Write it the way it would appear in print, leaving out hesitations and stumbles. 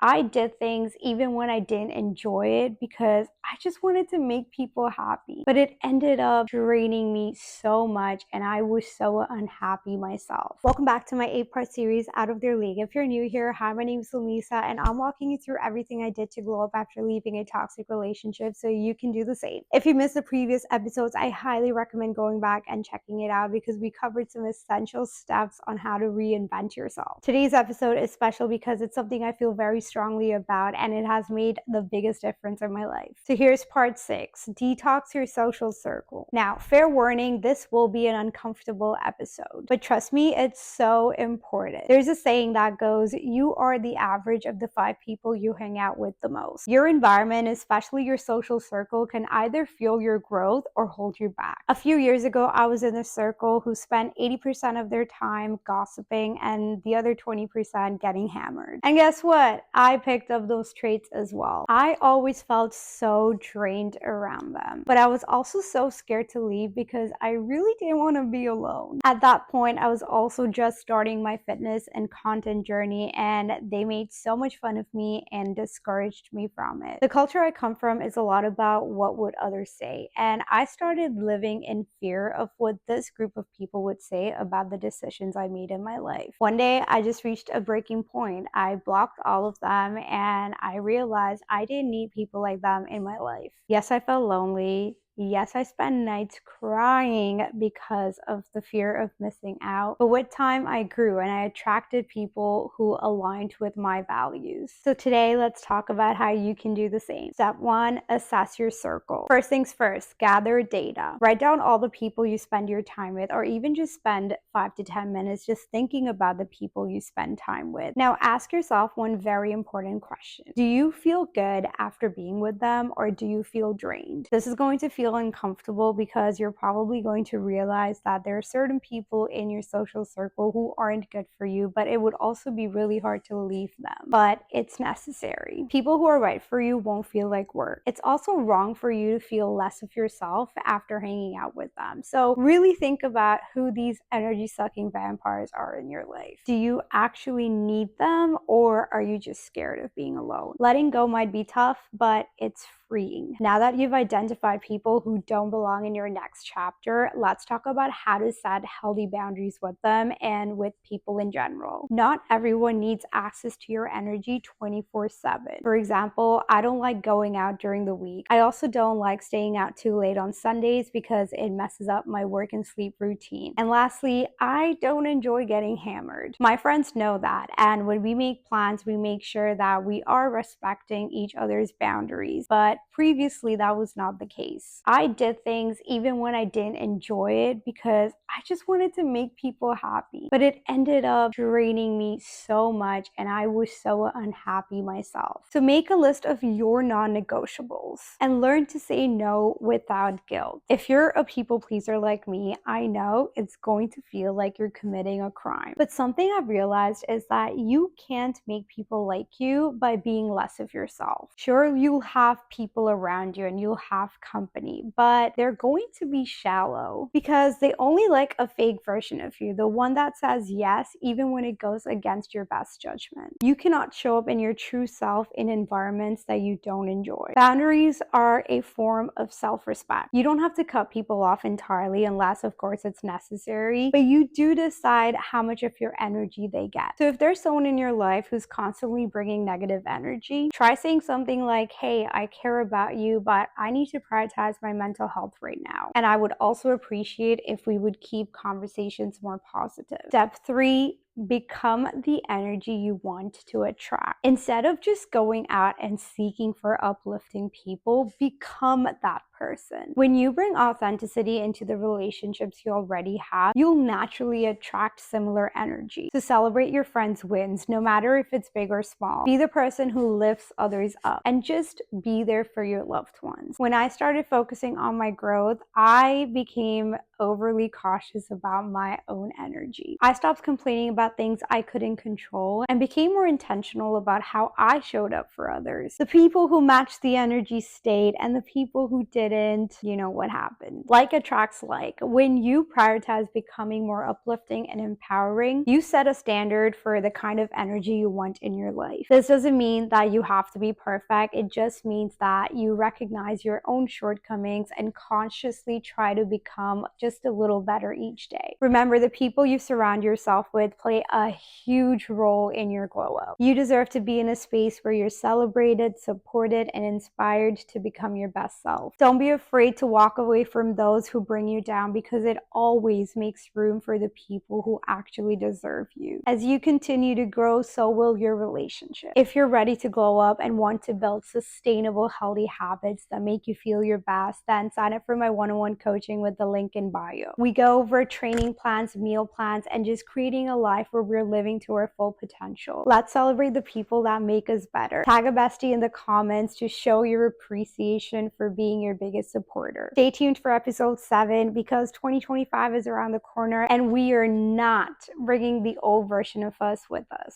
I did things even when I didn't enjoy it because I just wanted to make people happy. But it ended up draining me so much and I was so unhappy myself. Welcome back to my 8-part series, Out of Their League. If you're new here, hi, my name is Lamisa and I'm walking you through everything I did to glow up after leaving a toxic relationship so you can do the same. If you missed the previous episodes, I highly recommend going back and checking it out because we covered some essential steps on how to reinvent yourself. Today's episode is special because it's something I feel very strongly about and it has made the biggest difference in my life. So here's part 6, detox your social circle. Now, fair warning, this will be an uncomfortable episode, but trust me, it's so important. There's a saying that goes, you are the average of the 5 people you hang out with the most. Your environment, especially your social circle, can either fuel your growth or hold you back. A few years ago, I was in a circle who spent 80% of their time gossiping and the other 20% getting hammered. And guess what? I picked up those traits as well. I always felt so drained around them, but I was also so scared to leave because I really didn't want to be alone. At that point, I was also just starting my fitness and content journey, and they made so much fun of me and discouraged me from it. The culture I come from is a lot about what would others say, and I started living in fear of what this group of people would say about the decisions I made in my life. One day, I just reached a breaking point. I blocked all of them, and I realized I didn't need people like them in my life. Yes, I felt lonely. Yes, I spent nights crying because of the fear of missing out. But with time, I grew and I attracted people who aligned with my values. So today, let's talk about how you can do the same. Step 1, assess your circle. First things first, gather data. Write down all the people you spend your time with, or even just spend 5 to 10 minutes just thinking about the people you spend time with. Now, ask yourself one very important question. Do you feel good after being with them, or do you feel drained? This is going to feel uncomfortable because you're probably going to realize that there are certain people in your social circle who aren't good for you, but it would also be really hard to leave them. But it's necessary. People who are right for you won't feel like work. It's also wrong for you to feel less of yourself after hanging out with them. So really think about who these energy-sucking vampires are in your life. Do you actually need them, or are you just scared of being alone? Letting go might be tough, but it's freeing. Now that you've identified people who don't belong in your next chapter, let's talk about how to set healthy boundaries with them and with people in general. Not everyone needs access to your energy 24/7. For example, I don't like going out during the week. I also don't like staying out too late on Sundays because it messes up my work and sleep routine. And lastly, I don't enjoy getting hammered. My friends know that, and when we make plans, we make sure that we are respecting each other's boundaries. But previously, that was not the case. I did things even when I didn't enjoy it because I just wanted to make people happy. But it ended up draining me so much and I was so unhappy myself. So make a list of your non-negotiables and learn to say no without guilt. If you're a people pleaser like me, I know it's going to feel like you're committing a crime. But something I've realized is that you can't make people like you by being less of yourself. Sure, you'll have people around you and you'll have company, but they're going to be shallow because they only like a fake version of you, the one that says yes even when it goes against your best judgment. You cannot show up in your true self in environments that you don't enjoy. Boundaries are a form of self-respect. You don't have to cut people off entirely unless, of course, it's necessary, but you do decide how much of your energy they get. So if there's someone in your life who's constantly bringing negative energy, try saying something like, hey, I care about you, but I need to prioritize my mental health right now. And I would also appreciate if we would keep conversations more positive. Step 3, become the energy you want to attract. Instead of just going out and seeking for uplifting people, become that person. When you bring authenticity into the relationships you already have, you'll naturally attract similar energy. So celebrate your friends' wins, no matter if it's big or small. Be the person who lifts others up and just be there for your loved ones. When I started focusing on my growth, I became overly cautious about my own energy. I stopped complaining about things I couldn't control and became more intentional about how I showed up for others. The people who matched the energy stayed, and the people who didn't, you know what happened. Like attracts like. When you prioritize becoming more uplifting and empowering, you set a standard for the kind of energy you want in your life. This doesn't mean that you have to be perfect. It just means that you recognize your own shortcomings and consciously try to become just a little better each day. Remember, the people you surround yourself with play a huge role in your glow up. You deserve to be in a space where you're celebrated, supported, and inspired to become your best self. Don't be afraid to walk away from those who bring you down, because it always makes room for the people who actually deserve you. As you continue to grow, so will your relationship. If you're ready to glow up and want to build sustainable, healthy habits that make you feel your best, then sign up for my one-on-one coaching with the link in bio. We go over training plans, meal plans, and just creating a life where we're living to our full potential. Let's celebrate the people that make us better. Tag a bestie in the comments to show your appreciation for being your biggest supporter. Stay tuned for episode 7, because 2025 is around the corner and we are not bringing the old version of us with us.